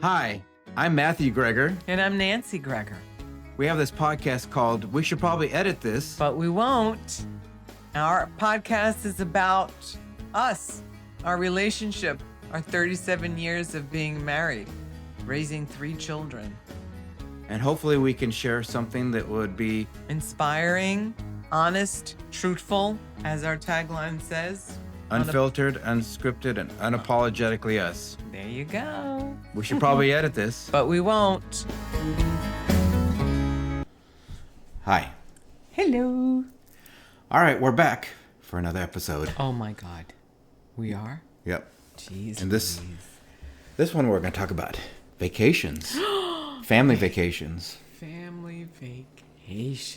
Hi, I'm Matthew Greger. And I'm Nancy Greger. We have this podcast called We Should Probably Edit This. But we won't. Our podcast is about us, our relationship, our 37 years of being married, raising 3 children. And hopefully we can share something that would be Inspiring, honest, truthful, as our tagline says. unfiltered, unscripted, and unapologetically us. There you go. We should probably edit this. But we won't. Hi. Hello. All right, we're back for another episode. Oh my God. We are? Yep. Jeez. And this one we're going to talk about vacations. Family vacations. Family vacations.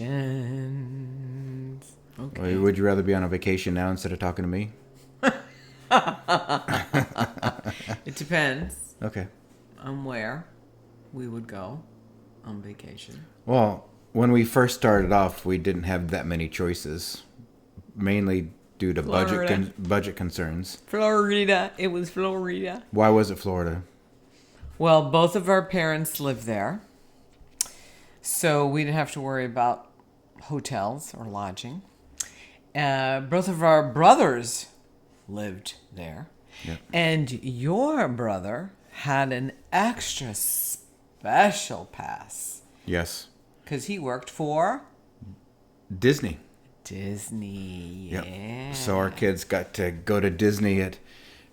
Okay. Would you rather be on a vacation now instead of talking to me? It depends Okay. on where we would go on vacation. Well, when we first started off, we didn't have that many choices, mainly due to budget concerns. Florida. It was Florida. Why was it Florida? Well, both of our parents lived there, so we didn't have to worry about hotels or lodging. Both of our brothers lived there. Yep. And your brother had an extra special pass Yes. because he worked for Disney. Disney. Yep. Yeah. So our kids got to go to Disney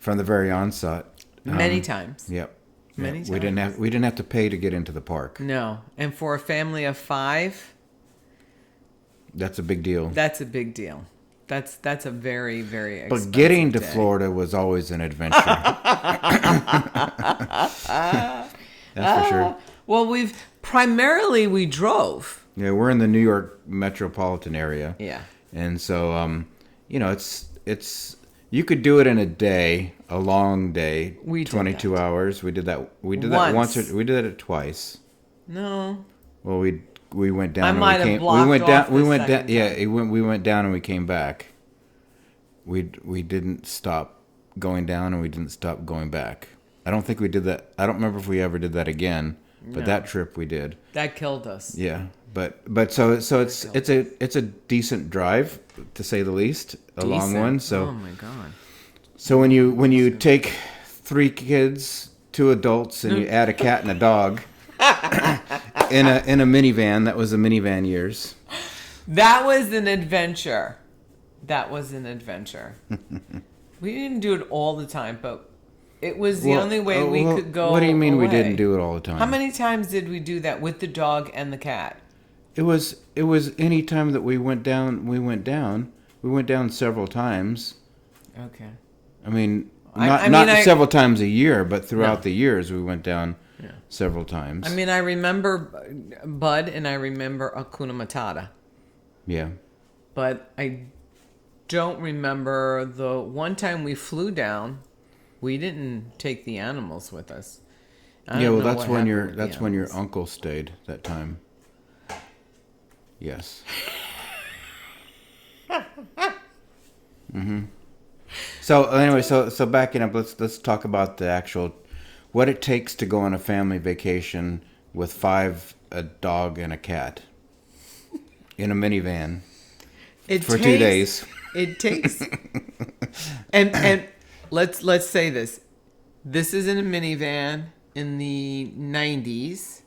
from the very onset. Many times. Yep. Many Yep. times. We didn't have to pay to get into the park. No. And for a family of 5, That's a big deal. that's a big deal. That's a very, very expensive But getting to day. Florida was always an adventure. That's for sure. Well, we drove. Yeah, we're in the New York metropolitan area. Yeah. And so, it's you could do it in a day, a long day, We did 22 that. hours. We did that. We did that Once. once. We did it twice. No. Well, we went down. I and might we have came. blocked We went off down. the We went down. second Yeah, time. we went down and we came back. We didn't stop going down and we didn't stop going back. I don't think we did that. I don't remember if we ever did that again. But No. that trip we did. That killed us. Yeah, but so it's a decent drive to say the least, a long Decent. one. So Oh my God. so when you take 3 kids, 2 adults, and you add a cat and a dog in a minivan, that was the minivan years. That was an adventure. We didn't do it all the time, but it was the only way we could go. What do you mean we away. didn't do it all the time? How many times did we do that with the dog and the cat? It was any time that we went down. We went down several times. Okay. I mean, I not mean, several times a year, but throughout No. the years we went down several times. I mean, I remember Bud and I remember Hakuna Matata, Yeah. but I don't remember the one time we flew down. We didn't take the animals with us. I Yeah, don't well, know that's what when happened with the your animals. uncle stayed that time. Yes. So anyway, so backing up, let's talk about the actual what it takes to go on a family vacation with 5, a dog and a cat in a minivan for 2 days. It takes, and let's say this. This is in a minivan in the 90s,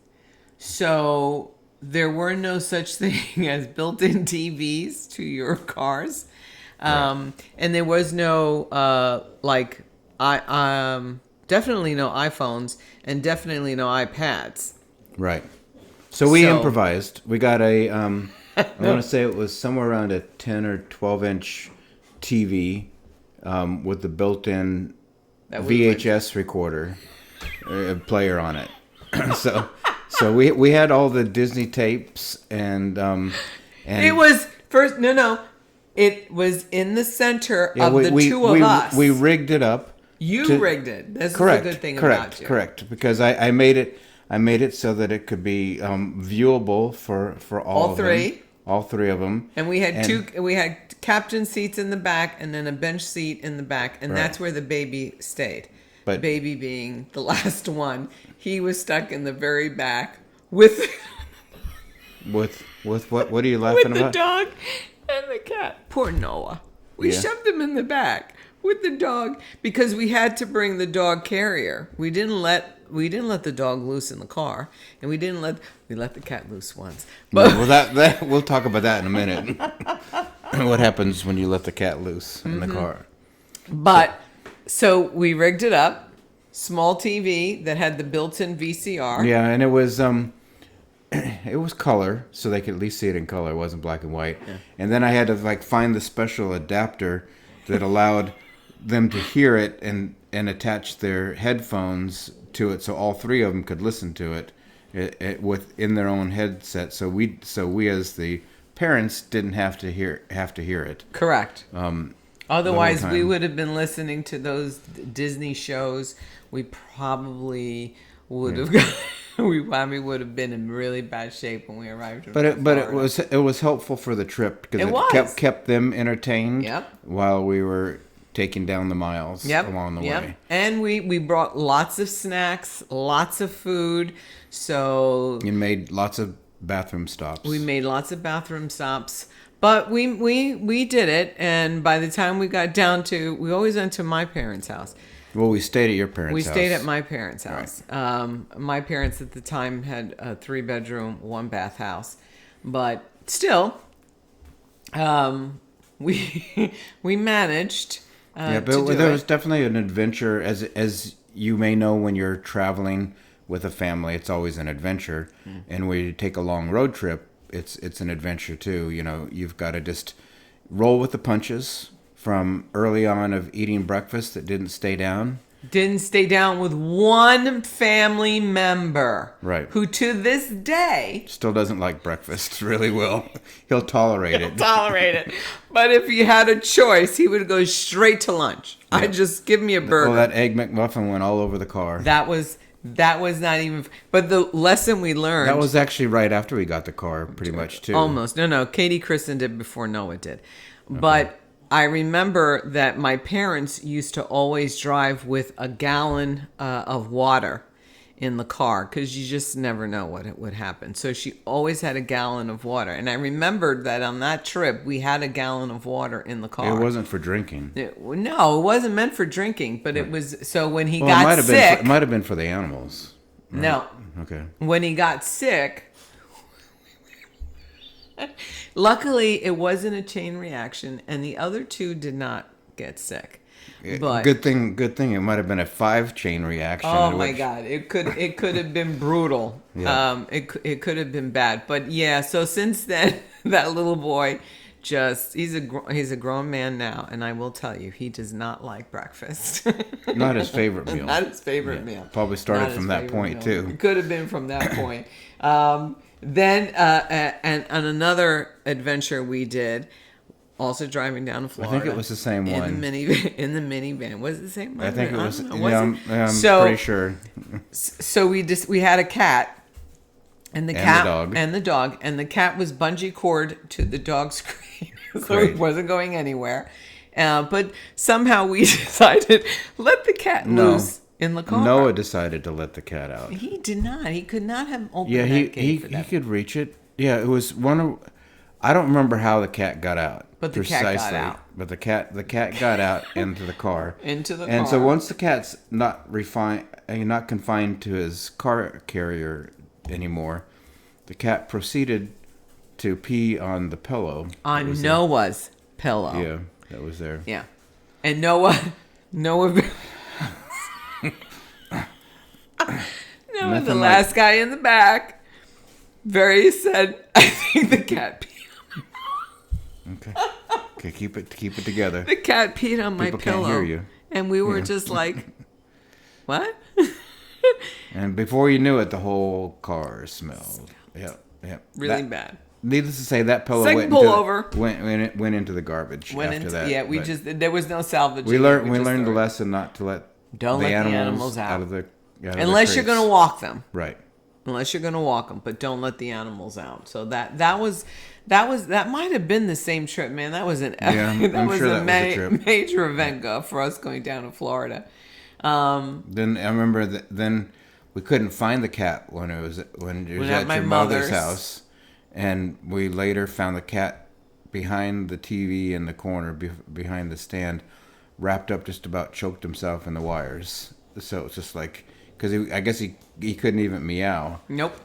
so there were no such thing as built-in TVs to your cars, and there was no definitely no iPhones and definitely no iPads. Right. So we So- improvised. We got a, I want to say it was somewhere around a 10 or 12 inch TV with the built-in That we went- VHS recorder player on it. so we had all the Disney tapes and It was first. No. It was in the center yeah, of the two of us. We rigged it up. You rigged it. This Correct. is a good thing correct. about you. Correct. Because I made it so that it could be viewable for all All of three. them. All 3 of them. And we had we had captain seats in the back and then a bench seat in the back, and that's where the baby stayed. But baby being the last one, he was stuck in the very back with with what? What are you laughing with the about? dog and the cat. Poor Noah. We Yeah. shoved him in the back with the dog because we had to bring the dog carrier. We didn't let the dog loose in the car, and we let the cat loose once. But Well, that we'll talk about that in a minute. What happens when you let the cat loose in the car? So we rigged it up, small TV that had the built-in VCR. Yeah, and it was color, so they could at least see it in color. It wasn't black and white. Yeah. And then I had to find the special adapter that allowed them to hear it and attach their headphones to it, so all three of them could listen to it within their own headset. So we as the parents didn't have to hear it. Correct. Otherwise, the whole we time. would have been listening to those Disney shows. We probably would have we probably would have been in really bad shape when we arrived. But it was helpful for the trip because It was. kept them entertained. Yep. While we were taking down the miles along the way. And we brought lots of snacks, lots of food. So You made lots of bathroom stops. we made lots of bathroom stops. But we did it, and by the time we got down to, we always went to my parents' house. Well, we stayed at your parents' We house. stayed at my parents' house. My parents at the time had a 3-bedroom, 1-bath house, but still, we managed. Yeah, to but do there it. was definitely an adventure. As you may know, when you're traveling with a family, it's always an adventure. And when you take a long road trip, it's an adventure too. You know, you've got to just roll with the punches from early on of eating breakfast that didn't stay down. Didn't stay down with one family member, Right. Who to this day Still doesn't like breakfast really well. He'll tolerate it. tolerate it. But if he had a choice, he would go straight to lunch. I'd just give me a burger. Well, that egg McMuffin went all over the car. That was not even. But the lesson we learned. That was actually right after we got the car, pretty much too. Almost. No. Katie christened it before Noah did. Okay. But I remember that my parents used to always drive with a gallon of water in the car because you just never know what would happen. So she always had a gallon of water. And I remembered that on that trip, we had a gallon of water in the car. It wasn't for drinking. No, it wasn't meant for drinking, but it was. So when he Well, got sick. it might have been for the animals. Right? No. Okay. When he got sick, luckily it wasn't a chain reaction, and the other two did not get sick. But Good thing. It might have been a 5-chain reaction. oh in my which- God, it could have been brutal. Yeah. It could have been bad. But yeah, so since then, that little boy he's a grown man now, and I will tell you, he does not like breakfast. Not his favorite meal. Not his favorite meal. Probably started Not from his that favorite point meal. too. It could have been from that point. Then and on another adventure we did, also driving down to I Florida. think it was the same in one. The minivan. Was it the same one? I think it was. don't know. Yeah, Was it? I'm pretty sure. So we had a cat. And the And cat the dog. and the cat was bungee cord to the dog's screen, so Great. it wasn't going anywhere. But somehow we decided let the cat loose in the car. Noah decided to let the cat out. He did not. He could not have opened Yeah, that gate he for he that. could reach it. Yeah, it was one of. I don't remember how the cat got out. But the cat got out. But the cat got out into the car. Into the And car. so once the cat's not confined to his car carrier anymore, the cat proceeded to pee on the pillow. that On was Noah's pillow. there. Yeah, that was there. Yeah. And Noah, the Nothing last guy in the back, said, I think the cat peed. Okay, keep it together. The cat peed on my People pillow. can't hear you. And we were just like, what? And before you knew it, the whole car smelled. Yep. Really bad. Needless to say, that pillow Second went pullover. into the garbage after that. Yeah, but there was no salvage. we learned the lesson not to let Don't the let the animals animals out. of the Unless you're going to walk them. Right. Unless you're going to walk them, but don't let the animals out. So that might have been the same trip, man. That was Yeah, I'm sure that was a trip. major event for us going down to Florida. Then I remember that. Then we couldn't find the cat when it was at my your mother's house, and we later found the cat behind the TV in the corner, behind the stand, wrapped up, just about choked himself in the wires. So it's just like, because I guess he couldn't even meow. Nope.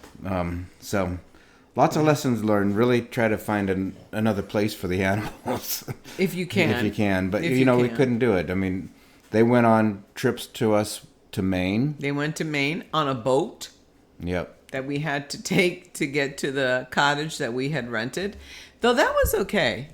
So lots of lessons learned. Really try to find another place for the animals. If you can. If you can. But, If we can. couldn't do it. I mean, they went on trips to Maine. They went to Maine on a boat. Yep. That we had to take to get to the cottage that we had rented. Though that was okay.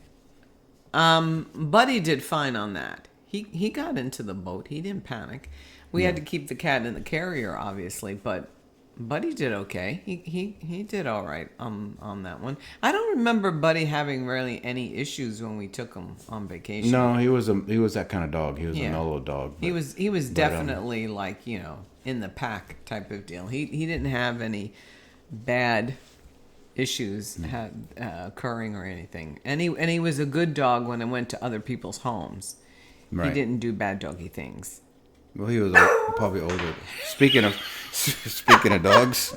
Buddy did fine on that. He got into the boat. He didn't panic. We had to keep the cat in the carrier, obviously, but Buddy did okay. He did all right on that one. I don't remember Buddy having really any issues when we took him on vacation. No, he was that kind of dog. He was a mellow dog. He was definitely like, in the pack type of deal. He didn't have any bad issues occurring or anything. And he was a good dog when it went to other people's homes. Right. He didn't do bad doggy things. Well, he was probably older. Speaking of dogs.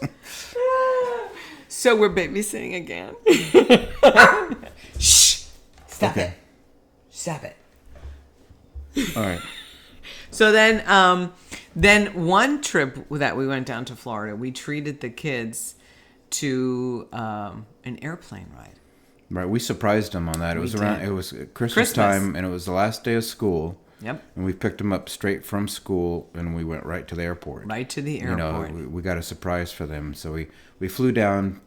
So we're babysitting again. Shh! Stop it. Stop it. All right. So then one trip that we went down to Florida, we treated the kids to an airplane ride. Right, we surprised them on that. It was Christmas time, and it was the last day of school. Yep. And we picked them up straight from school, and we went right to the airport. Right to the airport. We got a surprise for them, so we flew down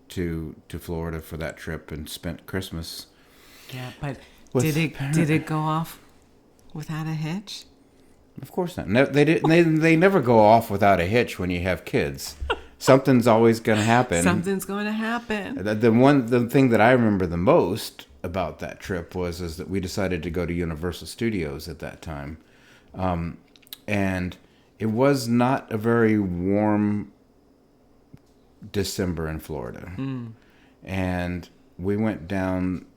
to Florida for that trip and spent Christmas. Yeah, but did it go off without a hitch? Of course not. No, they never go off without a hitch when you have kids. Something's always going to happen. Something's going to happen. The thing that I remember the most about that trip is that we decided to go to Universal Studios at that time, and it was not a very warm December in Florida, and we went down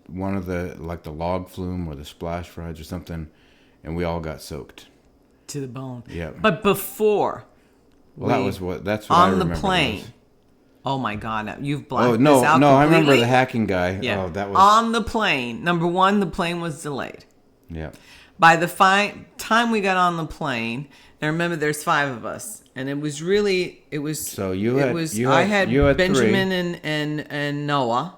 one of the log flume or the splash rides or something, and we all got soaked to the bone. Yeah, but before. Well, that's what I remember. On the plane. Oh my God! You've blacked this out completely. I remember the hacking guy. Yeah. Oh, that was on the plane. Number one, the plane was delayed. Yeah. By the time we got on the plane, now remember, there's 5 of us, and it was. So I had Benjamin 3. and Noah,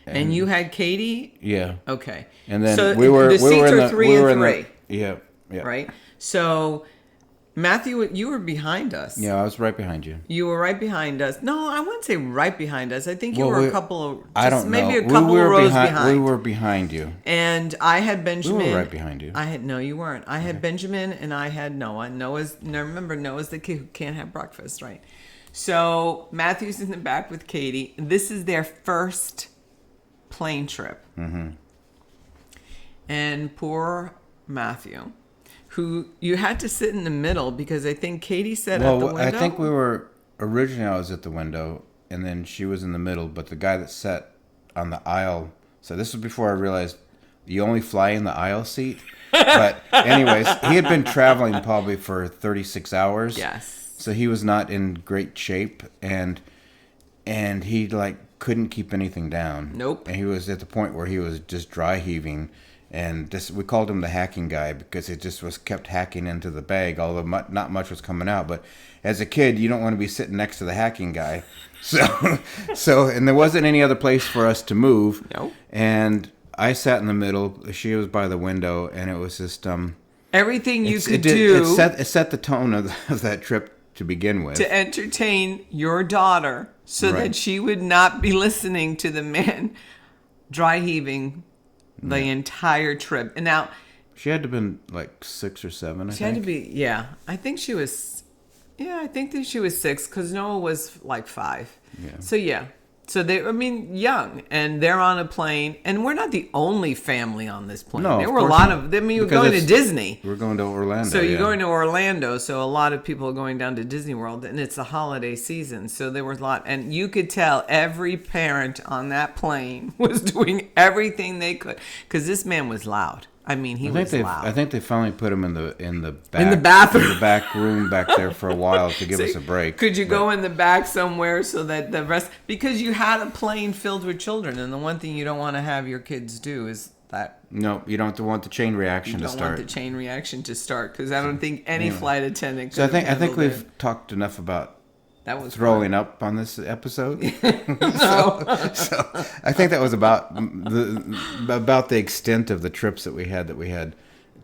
and you had Katie. Yeah. Okay. And then so we were the seats are 3 and 3. Yeah. Right. So. Matthew, you were behind us. Yeah, I was right behind you. You were right behind us. No, I wouldn't say right behind us. I think you were a couple of... I don't know. Maybe a couple of rows behind. We were behind you. And I had Benjamin. We were right behind you. No, you weren't. I had Benjamin and I had Noah. Remember, Noah's the kid who can't have breakfast, right? So Matthew's in the back with Katie. This is their first plane trip. Mm-hmm. And poor Matthew, who you had to sit in the middle because I think Katie sat at the window. I think originally I was at the window and then she was in the middle, but the guy that sat on the aisle, so this was before I realized you only fly in the aisle seat. But anyways, he had been traveling probably for 36 hours. Yes. So he was not in great shape and he couldn't keep anything down. Nope. And he was at the point where he was just dry heaving. And we called him the hacking guy because it just kept hacking into the bag, although not much was coming out. But as a kid, you don't want to be sitting next to the hacking guy. And there wasn't any other place for us to move. No. And I sat in the middle. She was by the window, and it was just everything you could do. It set the tone of that trip to begin with. To entertain your daughter so that she would not be listening to the man dry heaving the entire trip. And now she had to have been 6 or 7, I think. She had to be, yeah. I think she was 6 because Noah was 5. Yeah. So yeah. So young, and they're on a plane, and we're not the only family on this plane. No, there were a lot of. You're going to Disney. We're going to Orlando. So you're going to Orlando. So a lot of people are going down to Disney World, and it's the holiday season. So there was a lot, and you could tell every parent on that plane was doing everything they could because this man was loud. I mean, he I think was they loud. I think they finally put him in the back, In the bathroom. in the back room back there for a while to give us a break. Could you go in the back somewhere so that the rest, because you had a plane filled with children, and the one thing you don't want to have your kids do is that. No, you don't want the chain reaction You to don't start. want the chain reaction to start, because I don't think any flight attendant could So I have think handled we've it. talked enough about That was throwing up on this episode. so I think that was about the extent of the trips that we had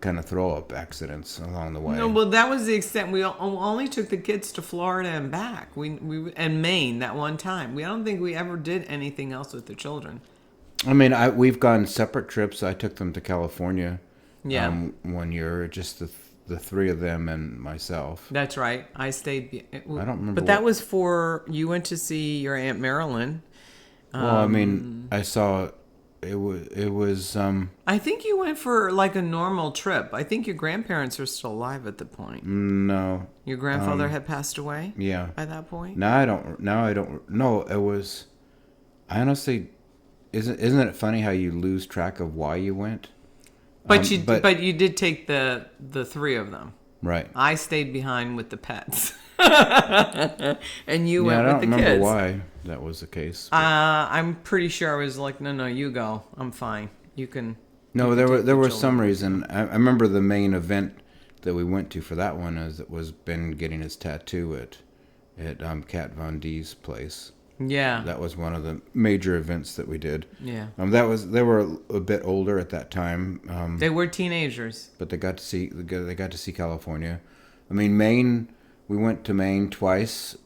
kind of throw up accidents along the way. No, well, that was the extent. We only took the kids to Florida and back. We and Maine that one time. I don't think we ever did anything else with the children. I mean, we've gone separate trips. I took them to California. Yeah. One year, just the three of them and myself. That's right. I stayed. I don't remember But that was for you went to see your Aunt Marilyn. Well, I mean, I saw it was. I think you went for like a normal trip. I think your grandparents are still alive at the point. No. Your grandfather had passed away. Yeah. By that point. Now I don't. No, it was. I honestly, isn't it funny how you lose track of why you went? But you did take the three of them. Right. I stayed behind with the pets, and you went with the kids. I don't remember why that was the case. I'm pretty sure I was like, no, you go. I'm fine. You can. No, you there can take there the was children. some reason. I remember the main event that we went to for that one was Ben getting his tattoo at Kat Von D's place. Yeah. That was one of the major events that we did. Yeah. They were a bit older at that time. They were teenagers. But they got to see California. I mean, Maine. We went to Maine twice.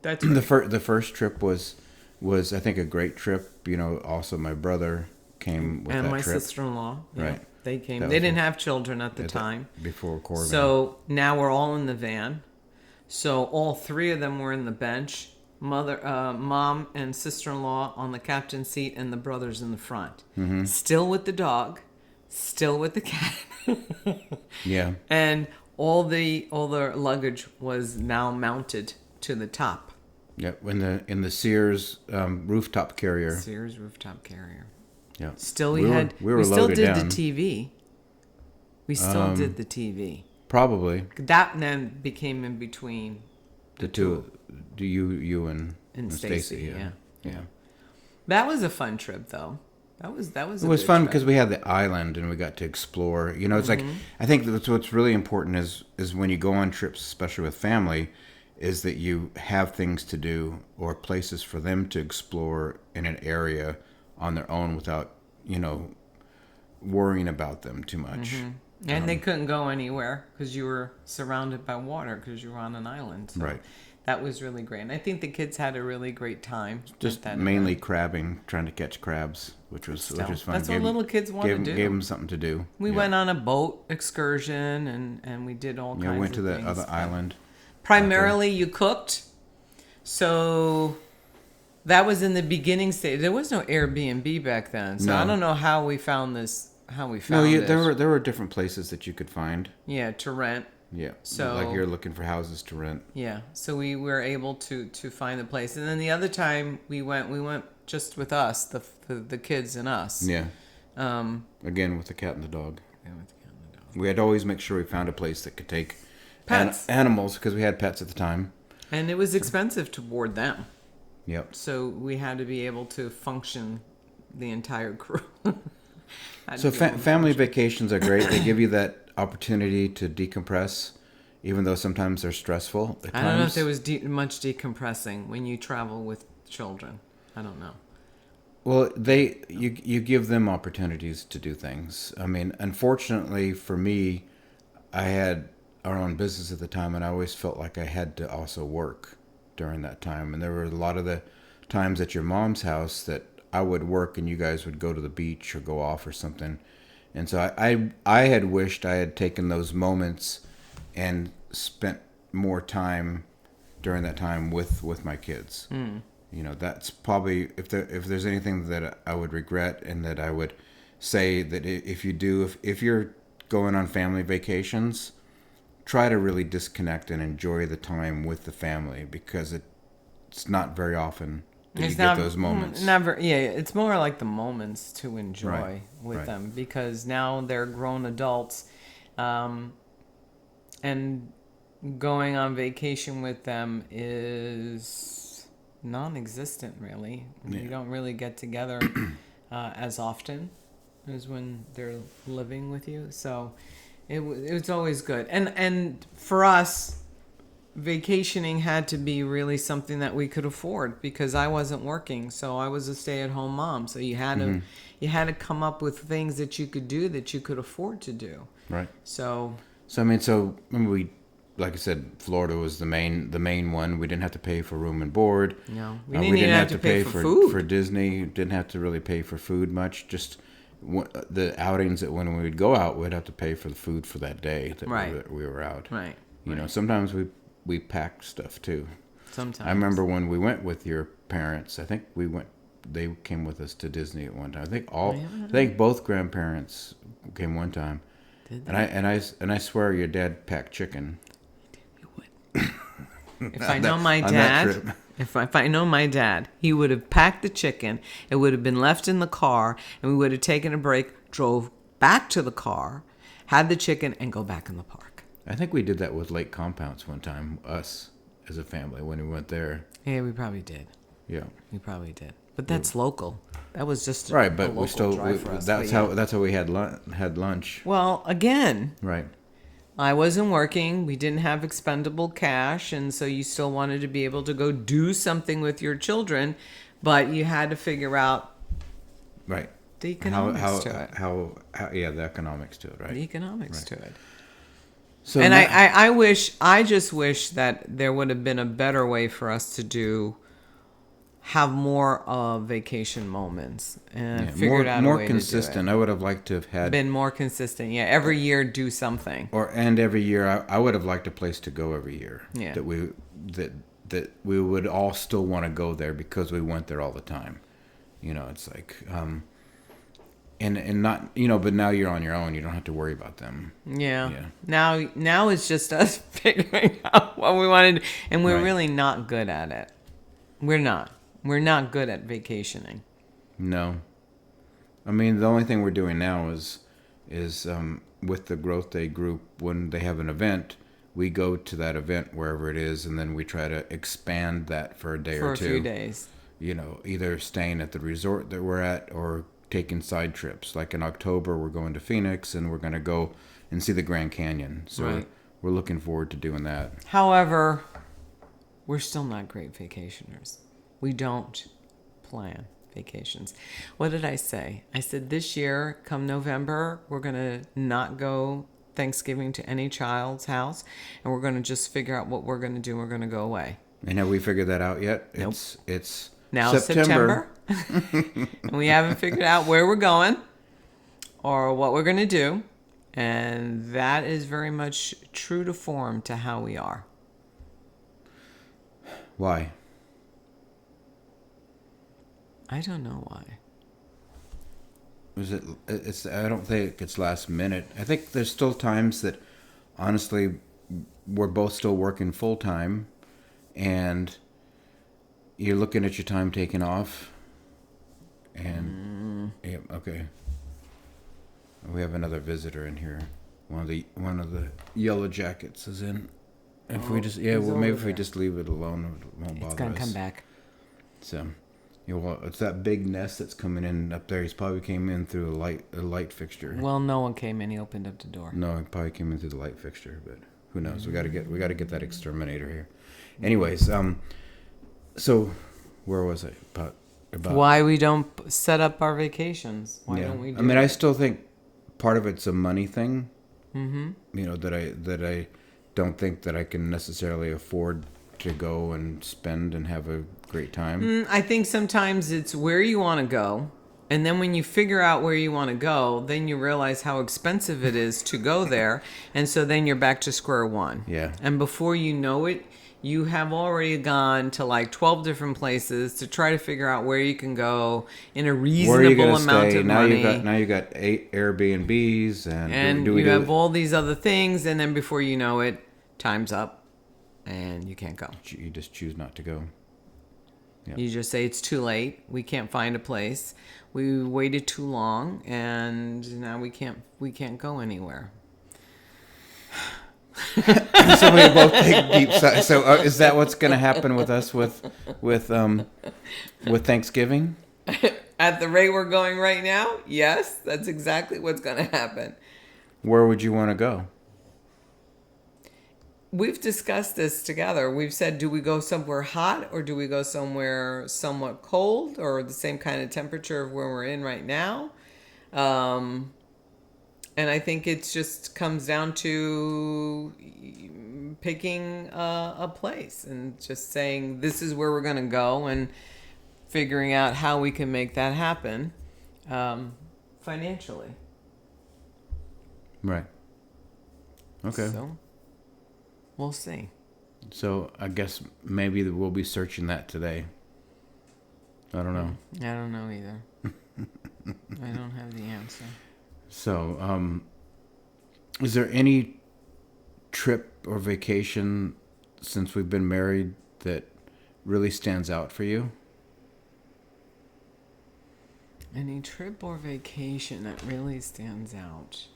That's The first trip was I think a great trip. You know, also my brother came with and that my trip. sister-in-law. Yeah, Right. they came. That They was didn't have children at the time. Before Corbin. So now we're all in the van. So all three of them were in the bench. Mom and sister-in-law on the captain's seat, and the brothers in the front. Mm-hmm. Still with the dog, still with the cat. Yeah. And all the luggage was now mounted to the top. Yep. In the Sears rooftop carrier. Sears rooftop carrier. Yeah. Still, we still loaded did down. the TV. We still did the TV. Probably That then became in between the two. Do you and Stacy? Yeah. Yeah. That was a fun trip, though. That was. It was fun because we had the island and we got to explore. You know, it's like I think that's what's really important is when you go on trips, especially with family, is that you have things to do or places for them to explore in an area on their own without worrying about them too much. And they couldn't go anywhere because you were surrounded by water because you were on an island. So Right. That was really great. And I think the kids had a really great time. Just at that mainly event. crabbing, trying to catch crabs, which was fun. That's what little kids want to do. Gave them something to do. We went on a boat excursion and we did all kinds of things. Went to the other island. Primarily, you cooked. So that was in the beginning stage. There was no Airbnb back then. So No. I don't know how we found this. There were different places that you could find. Yeah, to rent. Yeah. So- like you're looking for houses to rent. Yeah, so we were able to find the place, and then the other time we went just with us, the kids and us. Yeah. Again with the cat and the dog. We had to always make sure we found a place that could take Pets. animals because we had pets at the time. And it was expensive to board them, Yep. so we had to be able to function the entire crew. So family vacations are great. They give you that opportunity to decompress, even though sometimes they're stressful. At I don't know if times. there was much decompressing when you travel with children. I don't know. Well, you give them opportunities to do things. I mean, unfortunately for me, I had our own business at the time, and I always felt like I had to also work during that time. And there were a lot of the times at your mom's house that I would work and you guys would go to the beach or go off or something. And so I had wished I had taken those moments and spent more time during that time with my kids. You know, that's probably if there's anything that I would regret and that I would say that if you're going on family vacations, try to really disconnect and enjoy the time with the family because it's not very often Do you It's get those moments? Never. Yeah, it's more like the moments to enjoy Right, with right. them because now they're grown adults, and going on vacation with them is non-existent. Really, we Yeah. don't really get together as often as when they're living with you. So it's always good. And for us, vacationing had to be really something that we could afford because I wasn't working, so I was a stay-at-home mom. So you had to come up with things that you could do that you could afford to do. Right. So So I mean, so remember like I said, Florida was the main one. We didn't have to pay for room and board. no, we We didn't even didn't have to pay for food. for Disney. Didn't have to really pay for food much. Just the outings that when we would go out, we'd have to pay for the food for that day that Right. we were out. Right. You know, sometimes we packed stuff too. Sometimes I remember when we went with your parents. I think we went. They came with us to Disney at one time. I think both grandparents came one time. Did And I swear your dad packed chicken. If I know my on that dad, trip. if I know my dad, he would have packed the chicken. It would have been left in the car, and we would have taken a break, drove back to the car, had the chicken, and go back in the park. I think we did that with Lake Compounds one time, us as a family when we went there. Yeah, we probably did. Yeah. We probably did. But that's local. That was just Right, a but we local still drive for us. that's But yeah. how we had lunch. Well, again, Right. I wasn't working. We didn't have expendable cash, and so you still wanted to be able to go do something with your children, but you had to figure out Right. the economics to it. How yeah, the economics to it, right? The economics to it. So And now- I just wish that there would have been a better way for us to have more vacation moments and yeah, figured out a more way consistent. to I would have liked to have do it. had Been more consistent. Yeah, every year do something. and every year I would have liked a place to go every year. Yeah. That we would all still want to go there because we went there all the time. You know, it's like and not, you know, but now you're on your own. You don't have to worry about them. Yeah. Yeah. Now it's just us figuring out what we wanted, and we're Right. really not good at it. We're not. We're not good at vacationing. No. I mean, the only thing we're doing now is with the Growth Day group, when they have an event, we go to that event wherever it is, and then we try to expand that for a day For or a two. few days. You know, either staying at the resort that we're at or taking side trips. Like in October, we're going to Phoenix, and we're going to go and see the Grand Canyon. So Right. we're looking forward to doing that. However, we're still not great vacationers. We don't plan vacations. What did I say? I said this year, come November, we're going to not go Thanksgiving to any child's house, and we're going to just figure out what we're going to do. We're going to go away. And have we figured that out yet? Nope. It's Now it's September. And we haven't figured out where we're going or what we're going to do. And that is very much true to form to how we are. Why? I don't know why. It's I don't think it's last minute. I think there's still times that honestly we're both still working full time, and you're looking at your time taken off, and yeah, okay. We have another visitor in here. One of the yellow jackets is in. If we just he's well, maybe over if we there. just leave it alone, it won't bother It's going us. to come back. So, you know, well, it's that big nest that's coming in up there. He's probably came in through a light fixture. Well, no one came in. He opened up the door. No, he probably came in through the light fixture, but who knows? We got to get that exterminator here. Anyways, so where was I about Why we don't set up our vacations? Why yeah. don't we do I mean, it? I still think part of it's a money thing. Mm-hmm. You know, that I don't think that I can necessarily afford to go and spend and have a great time. I think sometimes it's where you want to go. And then when you figure out where you want to go, then you realize how expensive it is to go there. And so then you're back to square one. Yeah. And before you know it, you have already gone to like 12 different places to try to figure out where you can go in a Where are you reasonable gonna amount stay? of Now money. you got 8 Airbnbs And do we you do have all these other things. And then before you know it, time's up and you can't go. You just choose not to go. Yeah. You just say it's too late. We can't find a place. We waited too long, and now we can't go anywhere. So we both take deep sighs. So is that what's going to happen with us with Thanksgiving? At the rate we're going right now, yes, that's exactly what's going to happen. Where would you want to go? We've discussed this together. We've said, do we go somewhere hot or do we go somewhere somewhat cold or the same kind of temperature of where we're in right now? And I think it just comes down to picking a place and just saying, this is where we're going to go, and figuring out how we can make that happen financially. Right. Okay. So we'll see. So I guess maybe we'll be searching that today. I don't know. I don't know either. I don't have the answer. So, is there any trip or vacation since we've been married that really stands out for you? Any trip or vacation that really stands out?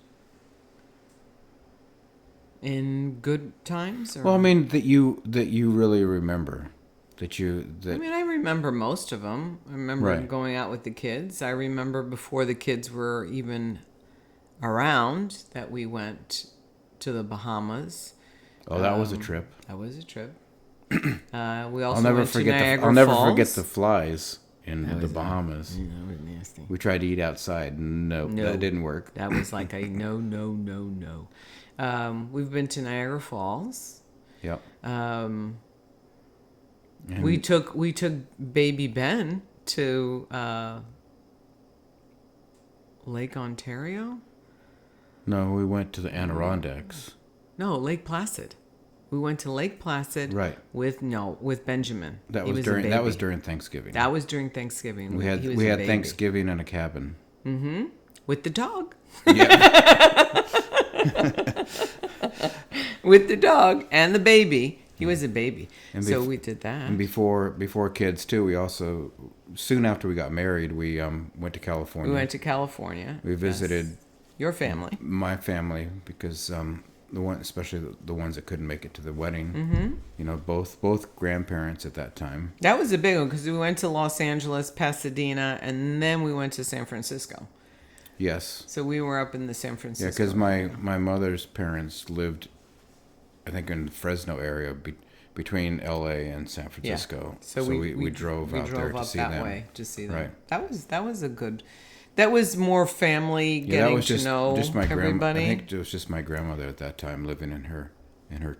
In good times? Or? Well, I mean that you really remember. I mean, I remember most of them. I remember Right. going out with the kids. I remember before the kids were even around that we went to the Bahamas. Oh, that was a trip. That was a trip. We also I'll never went to forget Niagara I'll never Falls. forget the flies in That the was Bahamas. that was nasty. We tried to eat outside. Nope, No. that didn't work. That was like a no. We've been to Niagara Falls. Yep. And We took baby Ben to Lake Ontario. No, we went to the Adirondacks. No, Lake Placid. We went to Lake Placid. Right. With Benjamin. That He was a during baby. Thanksgiving. That was during Thanksgiving. we had He was we a had baby. Thanksgiving in a cabin. With the dog. Yeah. With the dog and the baby. He was a baby. And So we did that. And before kids too, we also soon after we got married, we went to California. We went to California. We visited Yes. Your family. my family because especially the ones that couldn't make it to the wedding. Mm-hmm. You know, both grandparents at that time. That was a big one because we went to Los Angeles, Pasadena, and then we went to San Francisco. Yes. So we were up in the San Francisco. Yeah, because my mother's parents lived, I think, in the Fresno area between L.A. and San Francisco. So we drove out there to see them. that way to see them. Right. That was a good. That was more family Yeah, that getting was to know just my everybody. I think it was just my grandmother at that time living in her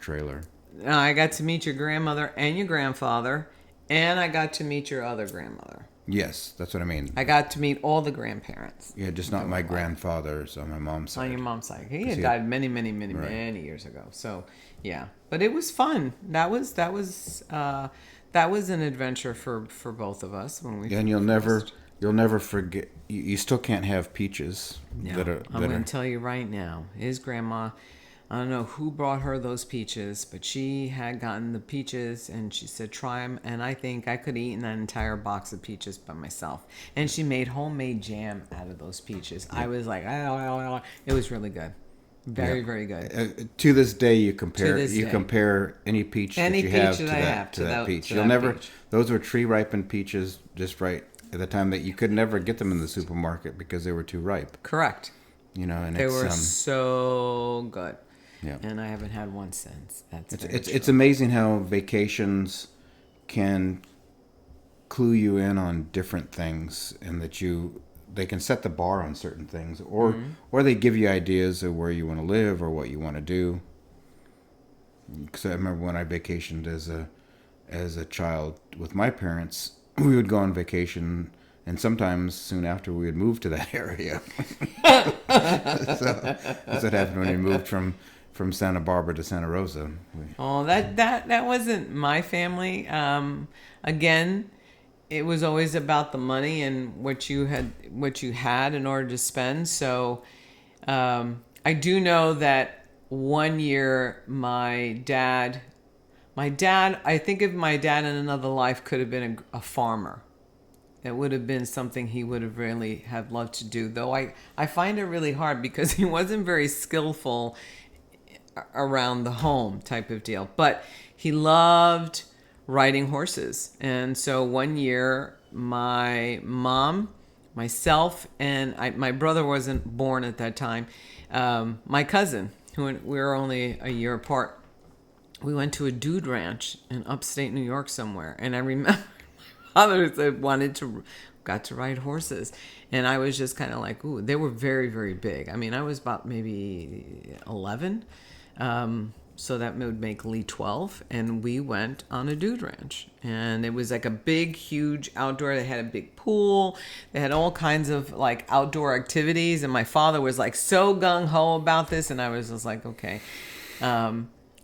trailer. I got to meet your grandmother and your grandfather, and I got to meet your other grandmother. Yes, that's what I mean. I got to meet all the grandparents. Yeah, just not my grandfather's on my mom's side. On your mom's side. He had he- died many Right. years ago. So yeah, but it was fun. That was an adventure for both of us when we. Yeah, and you'll never forget. You still can't have peaches. Yeah, that I'm going are to tell you right now. His grandma, I don't know who brought her those peaches, but she had gotten the peaches and she said, try them. And I think I could have eaten an entire box of peaches by myself. And she made homemade jam out of those peaches. I was like, it was really good. Very, Yeah. very good. To this day, you compare this day. compare any peach Any that you peach have that to I that have to that peach. to You'll that never. peach. Those were tree ripened peaches, just right at the time that you could never get them in the supermarket because they were too ripe. Correct. You know, and They it's were so good. yeah. And I haven't had one since. That's It's amazing how vacations can clue you in on different things, and that they can set the bar on certain things, or they give you ideas of where you want to live or what you want to do. Because I remember when I vacationed as a child with my parents, we would go on vacation, and sometimes soon after we would move to that area. So that's what happened when we moved from Santa Barbara to Santa Rosa. Oh, that wasn't my family. Again, it was always about the money and what you had in order to spend. So I do know that one year my dad My dad, I think if my dad in another life could have been a farmer, it would have been something he would have really have loved to do. Though I find it really hard because he wasn't very skillful around the home type of deal. But he loved riding horses. And so one year, my mom, myself, and my brother wasn't born at that time, my cousin, who we were only a year apart, we went to a dude ranch in upstate New York somewhere. And I remember my mother got to ride horses. And I was just kind of like, ooh, they were very, very big. I mean, I was about maybe 11. So that would make Lee 12. And we went on a dude ranch. And it was like a big, huge outdoor. They had a big pool. They had all kinds of like outdoor activities. And my father was like so gung-ho about this. And I was just like, okay.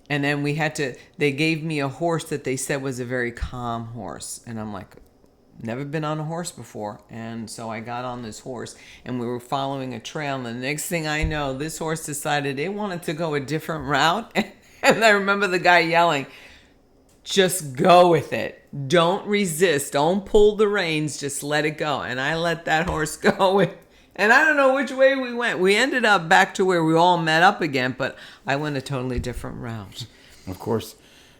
And then they gave me a horse that they said was a very calm horse. And I'm like, never been on a horse before. And so I got on this horse and we were following a trail. And the next thing I know, this horse decided it wanted to go a different route. And I remember the guy yelling, just go with it. Don't resist. Don't pull the reins. Just let it go. And I let that horse go. And I don't know which way we went. We ended up back to where we all met up again, but I went a totally different route. Of course,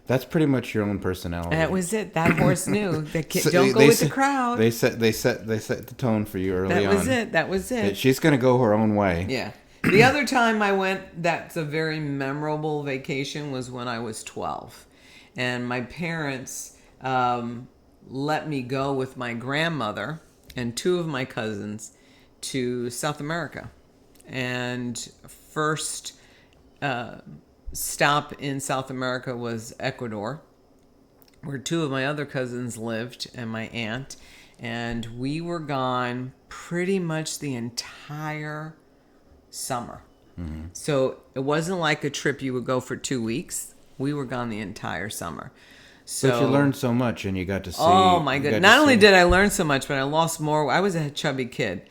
that's pretty much your own personality. That was it. That horse knew that don't go with the crowd. They set the tone for you early on. That was it. She's going to go her own way. Yeah. The other time I went, that's a very memorable vacation, was when I was 12, and my parents let me go with my grandmother and two of my cousins to South America. And first stop in South America was Ecuador, where two of my other cousins lived and my aunt. And we were gone pretty much the entire summer. Mm-hmm. So it wasn't like a trip you would go for 2 weeks. We were gone the entire summer. So, but you learned so much and you got to see. Oh my goodness. Not only did I learn so much, but I lost more. I was a chubby kid.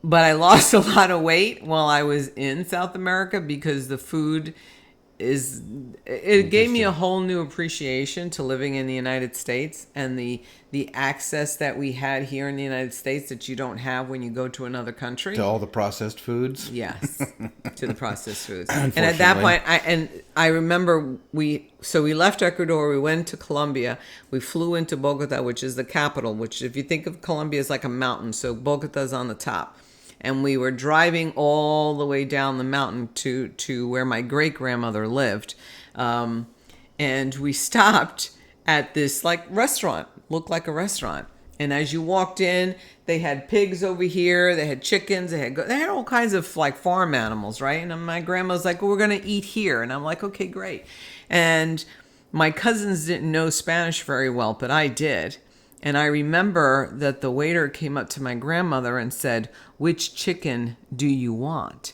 But I lost a lot of weight while I was in South America because the food it gave me a whole new appreciation to living in the United States and the access that we had here in the United States that you don't have when you go to another country. To all the processed foods? Yes, to the processed foods. And at that point, I remember we left Ecuador, we went to Colombia, we flew into Bogota, which is the capital, which if you think of Colombia as like a mountain, so Bogota's on the top. And we were driving all the way down the mountain to where my great-grandmother lived. And we stopped at this like restaurant, looked like a restaurant. And as you walked in, they had pigs over here, they had chickens, they had all kinds of like farm animals, right? And my grandma's like, well, we're going to eat here. And I'm like, okay, great. And my cousins didn't know Spanish very well, but I did. And I remember that the waiter came up to my grandmother and said, which chicken do you want?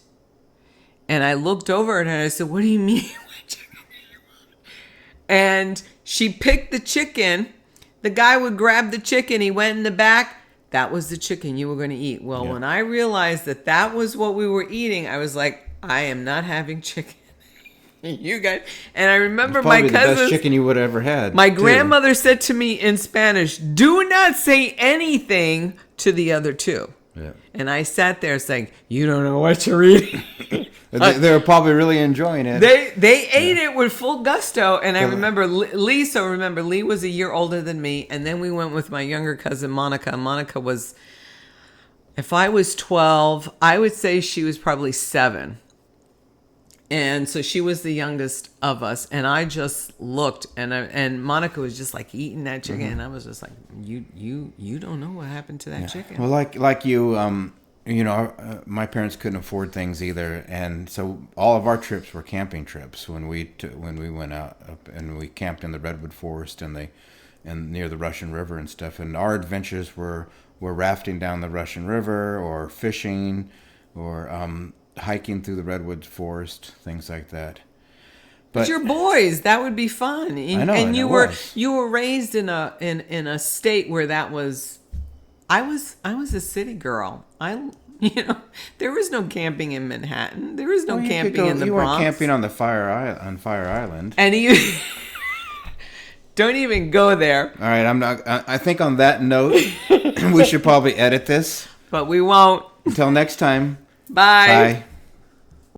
And I looked over at her and I said, what do you mean? What chicken do you want? And she picked the chicken. The guy would grab the chicken. He went in the back. That was the chicken you were going to eat. Well, When I realized that was what we were eating, I was like, I am not having chicken. You guys, and I remember my cousins. The best chicken you would have ever had. My grandmother said to me in Spanish, "Do not say anything to the other two." Yeah. And I sat there saying, "You don't know what you're eating." They were probably really enjoying it. They ate it with full gusto, and I remember Lee. So remember, Lee was a year older than me, and then we went with my younger cousin Monica. Monica was, if I was 12, I would say she was probably 7. And so she was the youngest of us, and I just looked, and Monica was just like eating that chicken, and I was just like, you don't know what happened to that chicken. Well, like you, my parents couldn't afford things either, and so all of our trips were camping trips. When we went out and we camped in the redwood forest and near the Russian River and stuff, and our adventures were rafting down the Russian River or fishing or hiking through the redwood forest, things like that. But you're boys, that would be fun. I know, and you were raised in a state where that was. I was a city girl. You know, there was no camping in Manhattan. There was no Well, camping in the you Bronx. weren't camping on Fire Island. And you don't even go there. All right, I'm not. I think on that note, we should probably edit this. But we won't. Until next time. Bye. Bye.